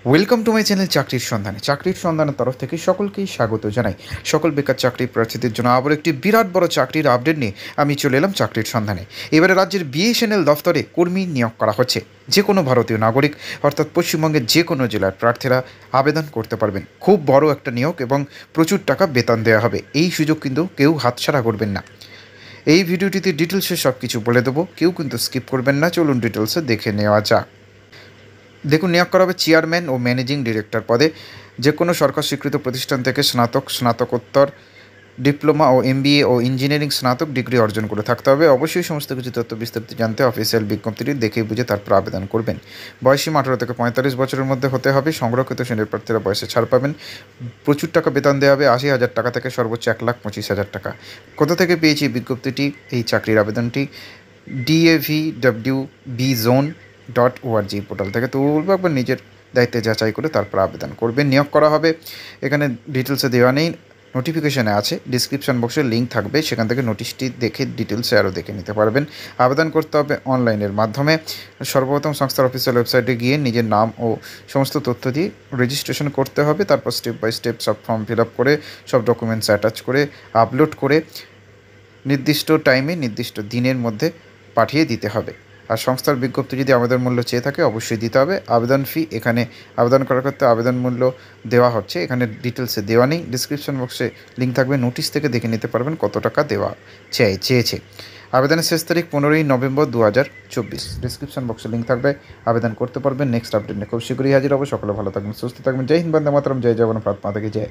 Welcome to my channel চাকরির সন্ধানের তরফ থেকে সকলকেই স্বাগত জানাই। সকল বেকার চাকরি প্রার্থীদের জন্য আবার একটি বিরাট বড় চাকরির আপডেট নিয়ে আমি চলে এলাম চাকরির সন্ধানে। এবারে রাজ্যের বিএসএনএল দফতরে কর্মী নিয়োগ করা হচ্ছে। যে কোনো ভারতীয় নাগরিক অর্থাৎ পশ্চিমবঙ্গের যে কোনো জেলার প্রার্থীরা আবেদন করতে পারবেন। খুব বড় একটা নিয়োগ এবং প্রচুর টাকা বেতন দেওয়া হবে। এই সুযোগ কিন্তু কেউ হাতছাড়া করবেন না। এই ভিডিওটিতে ডিটেলসে সব কিছু বলে দেবো, কেউ কিন্তু স্কিপ করবেন না। চলুন ডিটেলসে দেখে নেওয়া যাক। দেখুন, নিয়োগ করা হবে চেয়ারম্যান ও ম্যানেজিং ডিরেক্টর পদে। যে কোনো সরকার স্বীকৃত প্রতিষ্ঠান থেকে স্নাতকোত্তর ডিপ্লোমা ও এমবিএ ও ইঞ্জিনিয়ারিং স্নাতক ডিগ্রি অর্জন করে থাকতে হবে। অবশ্যই সমস্ত কিছু তথ্য বিস্তারিত জানতে অফিসিয়াল বিজ্ঞপ্তিটি দেখে বুঝে তারপর আবেদন করবেন। বয়সীমা 18 থেকে 45 বছরের মধ্যে হতে হবে। সংরক্ষিত শ্রেণীর প্রার্থীরা বয়সে ছাড় পাবেন। প্রচুর টাকা বেতন দেওয়া হবে, 80,000 টাকা থেকে সর্বোচ্চ 1,25,000 টাকা। কোথা থেকে পেয়েছি বিজ্ঞপ্তিটি, এই চাকরির আবেদনটি? DAVWBzone.org পোর্টাল থেকে। তো বলবো একবার নিজের দায়িত্বে যাচাই করে তারপর আবেদন করবেন। নিয়োগ করা হবে, এখানে ডিটেলসে দেওয়া নেই, নোটিফিকেশানে আছে। ডিসক্রিপশন বক্সে লিঙ্ক থাকবে, সেখান থেকে নোটিশটি দেখে ডিটেলসে আরও দেখে নিতে পারবেন। আবেদন করতে হবে অনলাইনের মাধ্যমে। সর্বপ্রথম সংস্থার অফিসিয়াল ওয়েবসাইটে গিয়ে নিজের নাম ও সমস্ত তথ্য দিয়ে রেজিস্ট্রেশন করতে হবে। তারপর স্টেপ বাই স্টেপ সব ফর্ম ফিল আপ করে সব ডকুমেন্টস অ্যাটাচ করে আপলোড করে নির্দিষ্ট টাইমে নির্দিষ্ট দিনের মধ্যে পাঠিয়ে দিতে হবে। আর সংস্থার বিজ্ঞপ্তি যদি আবেদন মূল্য চেয়ে থাকে অবশ্যই দিতে হবে। আবেদন ফি, এখানে আবেদন করার ক্ষেত্রে আবেদন মূল্য দেওয়া হচ্ছে, এখানে ডিটেলসে দেওয়া নেই। ডিসক্রিপশন বক্সে লিঙ্ক থাকবে, নোটিশ থেকে দেখে নিতে পারবেন কত টাকা দেওয়া চেয়েছে। আবেদনের শেষ তারিখ 15ই নভেম্বর 2024। ডিসক্রিপশন বক্সে লিঙ্ক থাকবে, আবেদন করতে পারবেন। নেক্সট আপডেট নিয়ে খুব শীঘ্রই হাজির হবো। সকলে ভালো থাকবেন, সুস্থ থাকবেন। জয় হিন্দ, বন্দে মাতরম, জয় জগন্নাথ, ভারত মাতা কি জয়।